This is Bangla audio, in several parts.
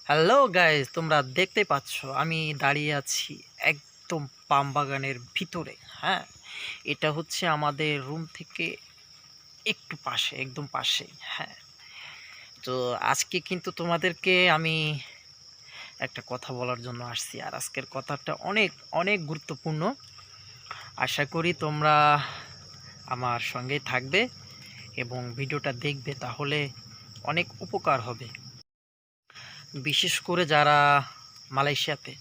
হ্যালো গাইস, তোমরা দেখতে পাচ্ছ আমি দাঁড়িয়ে আছি একদম পাম বাগানের ভিতরে। হ্যাঁ, এটা হচ্ছে আমাদের রুম থেকে একটু পাশে, একদম পাশে। হ্যাঁ, তো আজকে কিন্তু তোমাদেরকে আমি একটা কথা বলার জন্য আসছি, আর আজকের কথাটা অনেক অনেক গুরুত্বপূর্ণ। আশা করি তোমরা আমার সঙ্গেই থাকবে এবং ভিডিওটা দেখবে, তাহলে অনেক উপকার হবে। বিশেষ করে যারা মালয়েশিয়াতে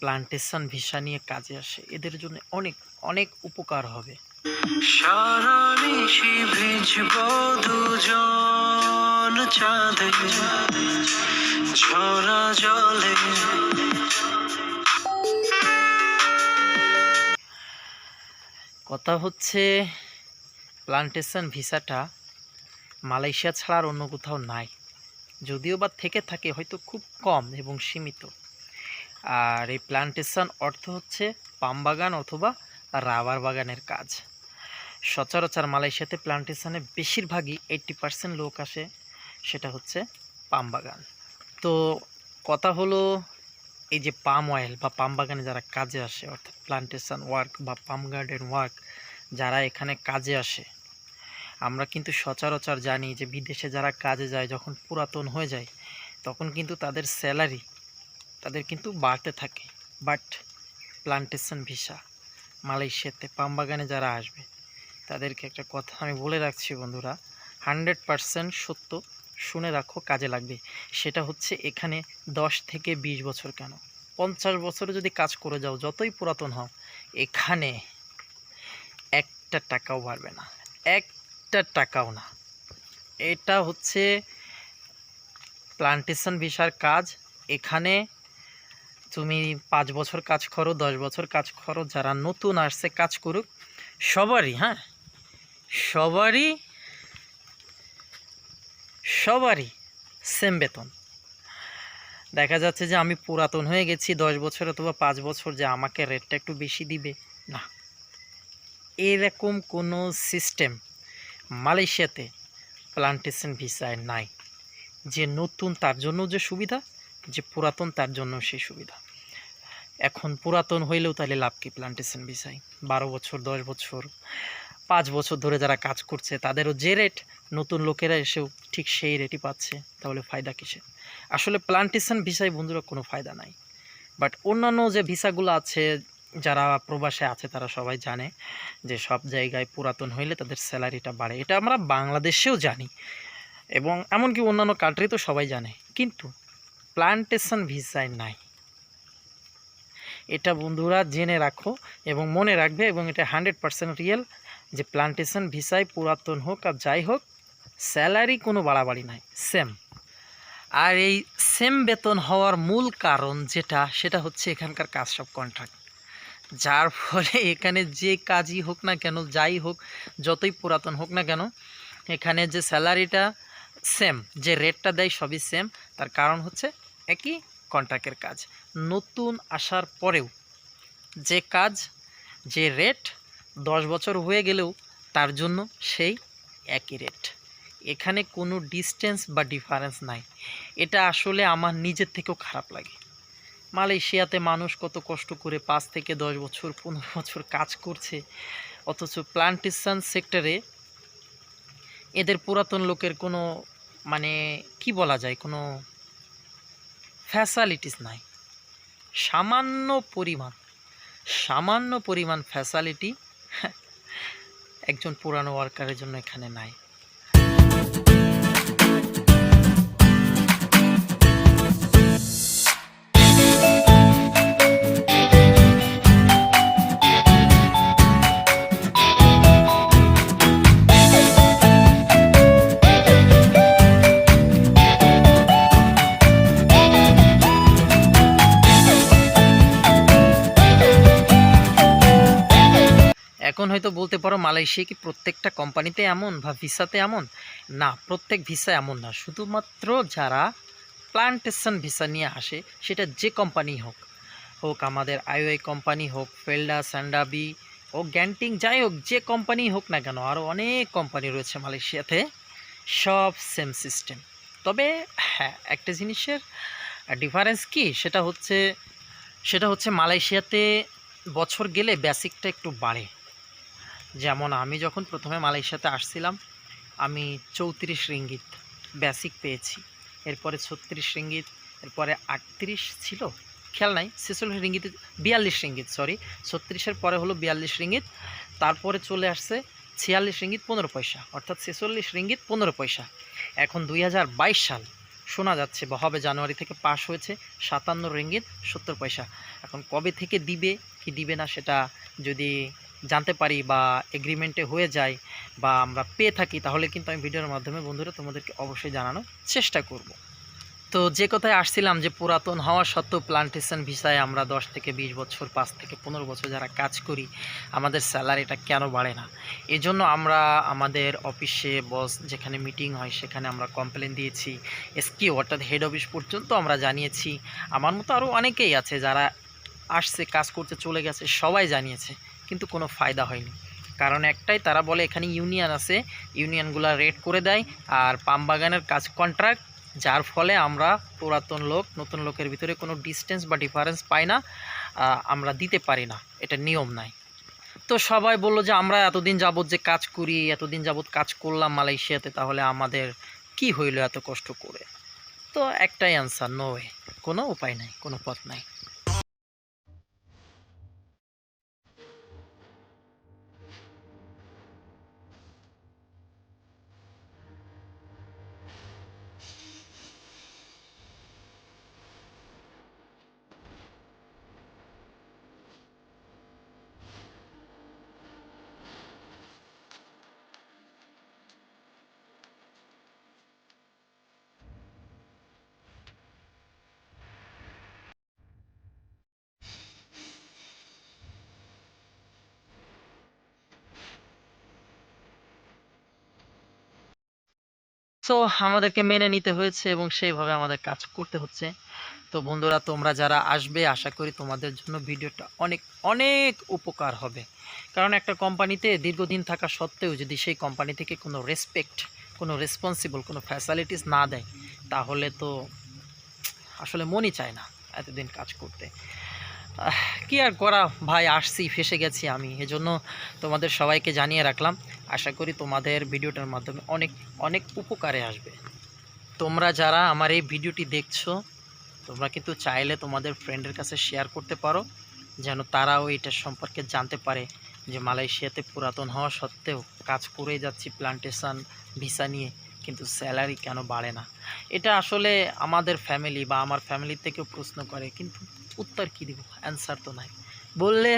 প্লান্টেশন ভিসা নিয়ে কাজে আসে, এদের জন্য অনেক অনেক উপকার হবে। সারা নিশি ভিজব দুজন চাঁদে, ঝরা জলে। কথা হচ্ছে, প্লান্টেশন ভিসাটা মালয়েশিয়া ছাড়া আর অন্য কোথাও নাই, যদিও বা থেকে থাকে হয়তো খুব কম এবং সীমিত। আর এই প্লান্টেশন অর্থ হচ্ছে পাম বাগান অথবা রাবার বাগানের কাজ। সচরাচর মালয়েশিয়াতে প্লান্টেশনে বেশিরভাগই 80% লোক আসে, সেটা হচ্ছে পাম বাগান। তো কথা হলো, এই যে পাম অয়েল বা পাম বাগানে যারা কাজে আসে, অর্থাৎ প্লান্টেশন ওয়ার্ক বা পাম গার্ডেন ওয়ার্ক যারা এখানে কাজে আসে, আমরা কিন্তু সচরাচর জানি যে বিদেশে যারা কাজে যায় যখন পুরাতন হয়ে যায় তখন কিন্তু তাদের স্যালারি তাদের কিন্তু বাড়তে থাকে। বাট প্লান্টেশন ভিসা মালয়েশিয়াতে পাম বাগানে যারা আসবে তাদেরকে একটা কথা আমি বলে রাখছি বন্ধুরা, 100% সত্য, শুনে রাখো, কাজে লাগবে। সেটা হচ্ছে, এখানে 10 থেকে 20 বছর কেন 50 বছরে যদি কাজ করে যাও, যতই পুরাতন হও, এখানে একটা টাকাও বাড়বে না, একটা টাকাও না। এটা হচ্ছে প্লান্টেশন ভিসার কাজ। এখানে তুমি 5 বছর কাজ করো, 10 বছর কাজ করো, যারা নতুন আসছে কাজ করুক, সবারই, হ্যাঁ, সবারই সবারই সেম বেতন। দেখা যাচ্ছে যে আমি পুরাতন হয়ে গেছি 10 বছর অথবা 5 বছর, যে আমাকে রেটটা একটু বেশি দিবে না, এরকম কোনো সিস্টেম মালয়েশিয়াতে প্লান্টেশন ভিসায় নাই। যে নতুন তার জন্য যে সুবিধা, যে পুরাতন তার জন্য সেই সুবিধা। এখন পুরাতন হইলেও তাহলে লাভ কি প্লান্টেশন ভিসায়? 12 বছর, 10 বছর, 5 বছর ধরে যারা কাজ করছে তাদেরও যে রেট, নতুন লোকেরা এসেও ঠিক সেই রেটই পাচ্ছে, তাহলে ফায়দা কিসে? আসলে প্লান্টেশন ভিসায় বন্ধুরা কোনো ফায়দা নাই। বাট অন্যান্য যে ভিসাগুলো আছে, যারা প্রবাসে আছে তারা সবাই জানে যে সব জায়গায় পুরাতন হইলে তাদের স্যালারিটা বাড়ে। এটা আমরা বাংলাদেশেও জানি এবং এমনকি অন্যান্য কান্ট্রি তো সবাই জানে, কিন্তু প্লান্টেশন ভিসায় নাই। এটা বন্ধুরা জেনে রাখো এবং মনে রাখবে, এবং এটা 100% রিয়েল যে প্লান্টেশন ভিসায় পুরাতন হোক আর যাই হোক, স্যালারি কোনো বাড়াবাড়ি নাই, সেম। আর এই সেম বেতন হওয়ার মূল কারণ যেটা, সেটা হচ্ছে এখানকার কাজ সব কন্ট্রাক্ট। যার ফলে এখানে যে কাজই হোক না কেন, যাই হোক, যতই পুরাতন হোক না কেন, এখানে যে স্যালারিটা সেম, যে রেটটা দেয় সবই সেম। তার কারণ হচ্ছে একই কন্ট্রাক্টের কাজ। নতুন আসার পরেও যে কাজ, যে রেট, 10 বছর হয়ে গেলেও তার জন্য সেই একই রেট। এখানে কোনো ডিস্টেন্স বা ডিফারেন্স নাই। এটা আসলে আমার নিজের থেকেও খারাপ লাগে। মালয়েশিয়াতে মানুষ কত কষ্ট করে 5 থেকে 10 বছর, 15 বছর কাজ করছে, অথচ প্লান্টেশন সেক্টরে এদের পুরাতন লোকের কোনো, মানে কি বলা যায়, কোনো ফ্যাসালিটিস নাই। সামান্য পরিমাণ, সামান্য পরিমাণ ফ্যাসালিটি একজন পুরানো ওয়ার্কারের জন্য এখানে নাই। এখন হয়তো বলতে পারো, মালয়েশিয়া কি প্রত্যেকটা কোম্পানিতে এমন বা ভিসাতে এমন? না, প্রত্যেক ভিসা এমন না। শুধুমাত্র যারা প্লান্টেশন ভিসা নিয়ে আসে, সেটা যে কোম্পানি হোক, হোক আমাদের আইওআই কোম্পানি, হোক ফেলডা, স্যান্ডাবি, হোক গ্যান্টিং, যাই হোক, যে কোম্পানি হোক না কেন, আরও অনেক কোম্পানি রয়েছে মালয়েশিয়াতে, সব সেম সিস্টেম। তবে হ্যাঁ, একটা জিনিসের আর ডিফারেন্স কি সেটা হচ্ছে মালয়েশিয়াতে বছর গেলে বেসিকটা একটু বাড়ে। যেমন আমি যখন প্রথমে মালয়েশিয়াতে আসছিলাম, আমি 34 রিঙ্গিত বেসিক পেয়েছি, এরপরে 36 রিঙ্গিত, এরপরে 38 ছিল, খেয়াল নাই, 46 রিঙ্গিত, 42 রিঙ্গিত, সরি, 36-এর পরে হলো 42 রিঙ্গিত, তারপরে চলে আসছে 46 রিঙ্গিত 15 পয়সা, অর্থাৎ 46 রিঙ্গিত 15 পয়সা। এখন 2022 সাল, শোনা যাচ্ছে বা হবে, জানুয়ারি থেকে পাস হয়েছে 57 রিঙ্গিত 70 পয়সা। এখন কবে থেকে দিবে কি দিবে না সেটা যদি জানতে পারি বা এগ্রিমেন্টে হয়ে যায় বা আমরা পেয়ে থাকি, তাহলে কিন্তু আমি ভিডিওর মাধ্যমে বন্ধুরা তোমাদেরকে অবশ্যই জানানোর চেষ্টা করব। তো যে কথায় আসছিলাম যে পুরাতন হওয়া সত্ত্বেও প্লান্টেশন ভিসায় আমরা 10 থেকে 20 বছর, 5 থেকে 15 বছর যারা কাজ করি, আমাদের স্যালারিটা কেন বাড়ে না? এজন্য আমরা আমাদের অফিসে বস যেখানে মিটিং হয় সেখানে আমরা কমপ্লেন দিয়েছি, এসকিউ অর্থাৎ হেড অফিস পর্যন্ত আমরা জানিয়েছি। আমার মতো আরও অনেকেই আছে যারা আসছে, কাজ করতে চলে গেছে, সবাই জানিয়েছে, কিন্তু কোনো ফায়দা হয়নি। কারণ একটাই, তারা বলে এখানে ইউনিয়ন আছে, ইউনিয়নগুলো রেট করে দেয়, আর পাম বাগানের কাজ কন্ট্রাক্ট, যার ফলে আমরা পুরাতন লোক নতুন লোকের ভিতরে কোনো ডিস্টেন্স বা ডিফারেন্স পাই না, আমরা দিতে পারি না, এটা নিয়ম নাই। তো সবাই বলল যে আমরা এতদিন যাবৎ যে কাজ করি, এতদিন যাবৎ কাজ করলাম মালয়েশিয়াতে, তাহলে আমাদের কি হইলো এত কষ্ট করে? তো একটাই অ্যান্সার, নো ওয়ে, কোনো উপায় নাই, কোনো পথ নাই। সো আমাদেরকে মেনে নিতে হয়েছে এবং সেইভাবে আমাদের কাজ করতে হচ্ছে। তো বন্ধুরা, তোমরা যারা আসবে, আশা করি তোমাদের জন্য ভিডিওটা অনেক অনেক উপকার হবে। কারণ একটা কোম্পানিতে দীর্ঘদিন থাকা সত্ত্বেও যদি সেই কোম্পানি থেকে কোনো রেসপেক্ট, কোনো রেসপন্সিবল, কোনো ফ্যাসিলিটিস না দেয়, তাহলে তো আসলে মনই চায় না এতদিন কাজ করতে। কি আর করা ভাই, আসছি, ফেসে গেছি আমি, এজন্য তোমাদের সবাইকে জানিয়ে রাখলাম। আশা করি তোমাদের ভিডিওটার মাধ্যমে অনেক অনেক উপকারে আসবে। তোমরা যারা আমার এই ভিডিওটি দেখছো, তোমরা কিন্তু চাইলে তোমাদের ফ্রেন্ডের কাছে শেয়ার করতে পারো, যেন তারাও এটার সম্পর্কে জানতে পারে যে মালয়েশিয়াতে পুরাতন হওয়া সত্ত্বেও কাজ করেই যাচ্ছি প্লান্টেশন ভিসা নিয়ে, কিন্তু স্যালারি কেন বাড়ে না। এটা আসলে আমাদের ফ্যামিলি বা আমার ফ্যামিলি থেকেও প্রশ্ন করে, কিন্তু উত্তর কী দিব, অ্যান্সার তো নাই। বললে,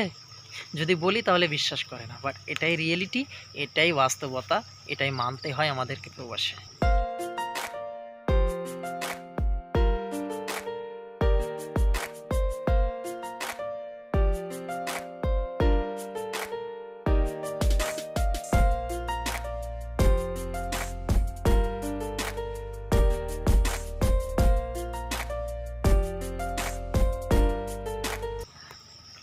যদি বলি তাহলে বিশ্বাস করে না, বাট এটাই রিয়েলিটি, এটাই বাস্তবতা, এটাই মানতে হয় আমাদেরকে প্রবাসে।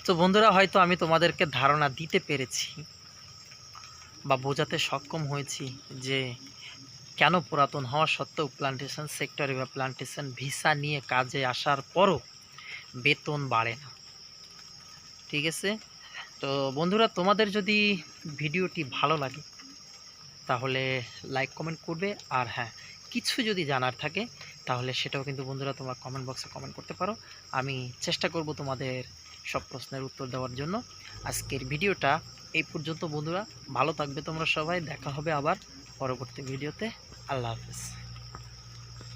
তো বন্ধুরা, হয়তো আমি তোমাদেরকে ধারণা দিতে পেরেছি বা বোঝাতে সক্ষম হয়েছি যে কেন পুরাতন হওয়া সত্ত্বেও প্লান্টেশন সেক্টরে বা প্লান্টেশন ভিসা নিয়ে কাজে আসার পরও বেতন বাড়ে না। ঠিক আছে? তো বন্ধুরা, তোমাদের যদি ভিডিওটি ভালো লাগে তাহলে লাইক কমেন্ট করবে, আর হ্যাঁ, কিছু যদি জানার থাকে তাহলে সেটাও কিন্তু বন্ধুরা তোমরা কমেন্ট বক্সে কমেন্ট করতে পারো। আমি চেষ্টা করব তোমাদের সব প্রশ্নের উত্তর দেওয়ার জন্য। আজকের ভিডিওটা এই পর্যন্ত বন্ধুরা, ভালো থাকবে তোমরা সবাই, দেখা হবে আবার পরবর্তী ভিডিওতে। আল্লাহ হাফেজ।